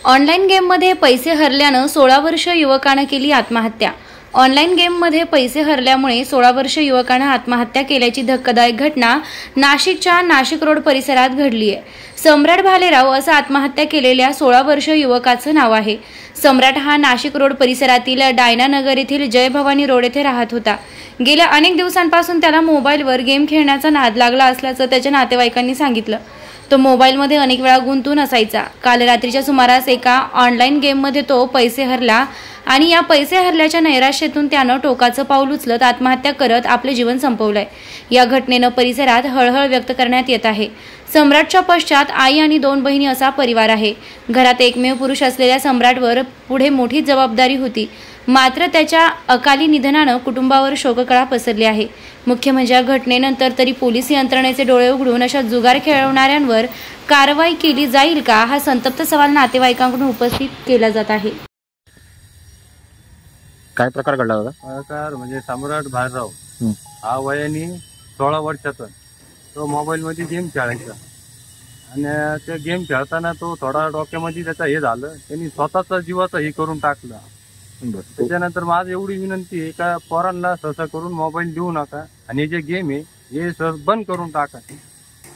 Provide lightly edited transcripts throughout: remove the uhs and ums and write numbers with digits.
Online गेममध्ये पैसे हरल्यानं 16 वर्ष युवकानं केली आत्महत्या। ऑनलाईन गेममध्ये पैसे हरल्यामुळे 16 वर्ष युवकानं आत्महत्या केल्याची धक्कादायक घटना नाशिकच्या नाशिक रोड परिसरात घडली आहे। सम्राट भालेराव असं आत्महत्या केलेल्या 16 वर्ष युवकाचं नाव आहे। सम्राट हा नाशिक रोड परिसरातील डायना नगर येथील जय भवानी रोड येथे राहत होता। गेल्या अनेक दिवसांपासून त्याला मोबाईलवर गेम खेळण्याचा नाद लागला असल्याचं त्याच्या नातेवाईकांनी सांगितलं। तो मोबाईलमध्ये अनेक वेळा गुंतून असायचा। काल रात्रीच्या सुमारास एका ऑनलाईन गेममध्ये तो पैसे हरला आणि या पैसे हरल्याच्या नैराश्यातून त्यानं टोकाचं पाऊल उचलत आत्महत्या करत आपले जीवन संपवलंय। या घटनेनं परिसरात हळहळ व्यक्त करण्यात येत आहे। सम्राटच्या पश्चात आई आणि 2 बहिणी असा परिवार आहे। घरात एकमेव पुरुष असलेल्या सम्राटवर पुढे मोठी जबाबदारी होती, मात्र त्याच्या अकाली निधनानं कुटुंबावर शोककळा पसरली आहे। मुख्य म्हणजे या घटनेनंतर तरी पोलीस यंत्रणेचे डोळे उघडून अशा जुगार खेळवणाऱ्यांवर कारवाई केली जाईल का, हा संतप्त सवाल नातेवाईकांकडून उपस्थित केला जात आहे। काय प्रकार घडला होता? प्रकार म्हणजे सम्राट भालेराव हा वयाने 16 वर्षाचा तो मोबाईल मध्ये गेम खेळायचा आणि ते गेम खेळताना तो थोडा डोक्यामध्ये त्याचा हे झालं, त्यांनी स्वतःचा जीवाचा हे करून टाकला। त्याच्यानंतर माझी एवढी विनंती आहे का पोरांना सहसा करून मोबाईल देऊ नका आणि जे गेम आहे हे सहज बंद करून टाका,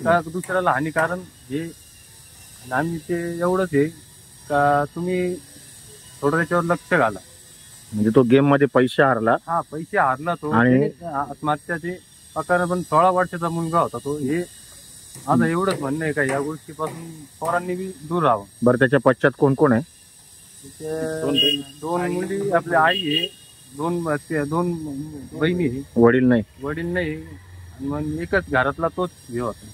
का दुसऱ्याला हानिकारक हे। आम्ही ते एवढंच आहे का तुम्ही थोडं त्याच्यावर लक्ष घाला। म्हणजे तो गेम मध्ये पैसे हारला? हा, पैसे हारला तो आणि आत्महत्याचे प्रकार, पण 16 वर्षाचा मुलगा होता तो। हे माझं एवढंच म्हणणं आहे का या गोष्टीपासून पोरांनी बी दूर राहावं। बरं, त्याच्या पश्चात कोण कोण आहे? दोन मुली, आपली आई आहे, दोन बहिणी आहे। वडील नाही? वडील नाही, आणि मग एकच घरातला तोच हे होता।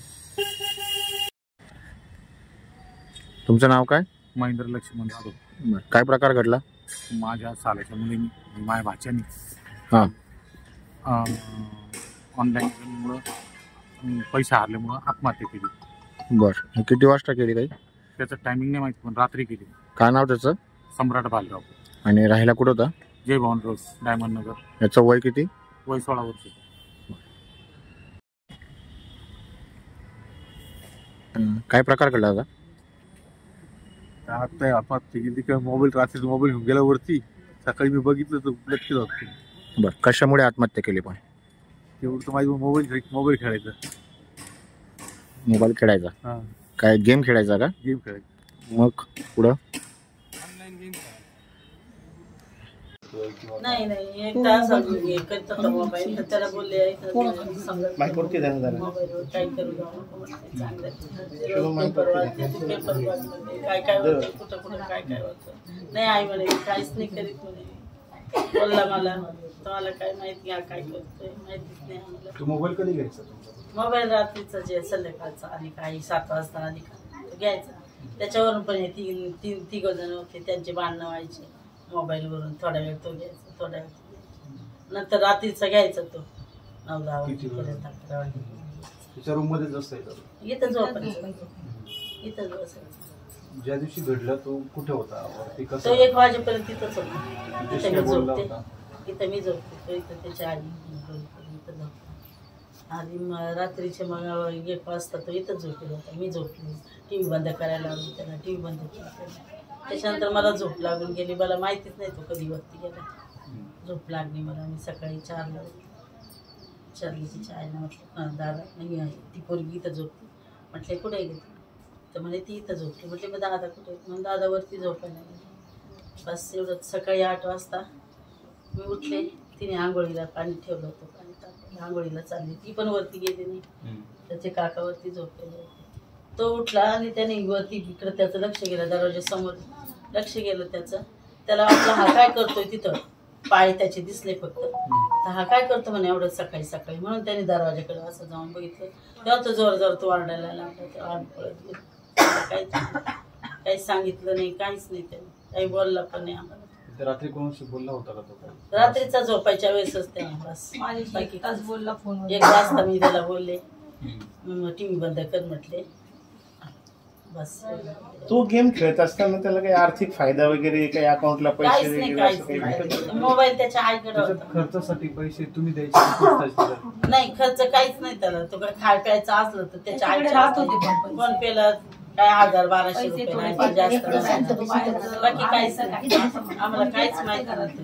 तुमचं नाव काय? महेंद्र लक्ष्मण जाधव। काय प्रकार घडला? माझ्या सालाच्या मुलीनी, माझ्या भाच्यानी ऑनलाईन गेममुळं पैसे हारल्यामुळं आत्महत्या केली। बरं, किती वाजता केली? काही त्याचं टायमिंग नाही माहिती, पण रात्री केली। काय नाव त्याचं? सम्राट भालेराव। आणि राहायला कुठं होता? जय भवानी रोड, डायमंड नगर। याचं वय किती? वय 16 वर्ष। काय प्रकार घडला होता? आता आत्महत्या केली का मोबाईल, रात्री मोबाईल घेऊन गेला वरती, सकाळी मी बघितलं तर लक्ष होतं। बरं, कशामुळे आत्महत्या केली? पण तेवढं तर माझी मोबाईल खेळायचा। मोबाईल खेळायचा? हा, काय गेम खेळायचा का? गेम खेळायचा। मग पुढं? नाही एक तास करत होता मोबाईल, तर त्याला बोलले काय करू काय होतं, कुठं काय होतं। नाही आई म्हणे काहीच नाही करीत म्हणे, बोलला मला तुम्हाला काय माहिती, काय करतोय माहितीच नाही आम्हाला। मोबाईल कधी घ्यायचा? मोबाईल रात्रीचा जे संध्याकाळचा आणि काही 7 वाजता आधी घ्यायचा। त्याच्यावरून पण तिघ जण होते, त्यांचे भांडणं व्हायचे मोबाईलवरून। थोडा वेळ तो घ्यायचा, थोडा वेळ नंतर रात्रीचा घ्यायचा तो 9-10 वाजेपर्यंत, 11 वाजेपर्यंत। रूम मध्येच असायचा? इथं झोपायचं, इथंच बसायचं। ज्या दिवशी घडला तो कुठे होता? तो 1 वाजेपर्यंत तिथंच होता। इथं मी झोपते, तो इथं त्याच्या आई इथं झोपते। आणि रात्रीचे मग 1 वाजता तो इथं झोपले होता, मी झोपली। TV बंद करायला लावली त्याला, TV बंद केली। त्याच्यानंतर मला झोप लागून गेली, मला माहितीच नाही तो कधी वरती गेला। झोप लागली मला, मी सकाळी 4ला तिच्या आईला म्हटलं दादा नाही आहे, ती पोरगी इथं झोपली। म्हटले कुठे गेली? तर म्हणे ती इथं झोपली। म्हटले मग दादा कुठे? मग दादा वरती झोपायला गेली। बस एवढं। सकाळी 8 वाजता मी उठले, तिने आंघोळीला पाणी ठेवलं होतं, पाणी टाकलं, आंघोळीला चालली, ती पण वरती गेली नाही। त्याचे काकावरती झोपलेले होते। तो उठला आणि त्याने वरती इकडं त्याचं लक्ष गेलं, दरवाज्यासमोर लक्ष गेलं त्याचं। त्याला वाटलं हा काय करतोय, तिथं पाय त्याचे दिसले फक्त, तर हा काय करतो म्हणे एवढं सकाळी सकाळी, म्हणून त्याने दरवाजाकडे असं जाऊन बघितलं। तेव्हा तो जोर तो ओरडायला लागला, तेव्हा आम्ही पळत गेलो। काहीच सांगितलं नाही, काहीच नाही, त्याने काही बोलला पण नाही आम्हाला। रात्री कोणाशी बोलला होता का तो? रात्रीचा झोपायच्या वेळेसच त्याने बस बाकी बोलला। फोन 1 वाजता मी त्याला बोलले TV बंद कर म्हटले, बस। तो गेम खेळत असताना त्याला काही आर्थिक फायदा वगैरे, काही अकाउंटला पैसे वगैरे? मोबाईल त्याच्या आईकडे होता। खर्चासाठी पैसे तुम्ही द्यायचे? नाही, खर्च काहीच नाही त्याला। तो काय खाय प्यायचं असलं तर त्याच्या आईच्या फोन पेला काय 1000-1200 रुपये नाही, जास्त नाही. बाकी काहीच नाही, आम्हाला काहीच माहिती नाही.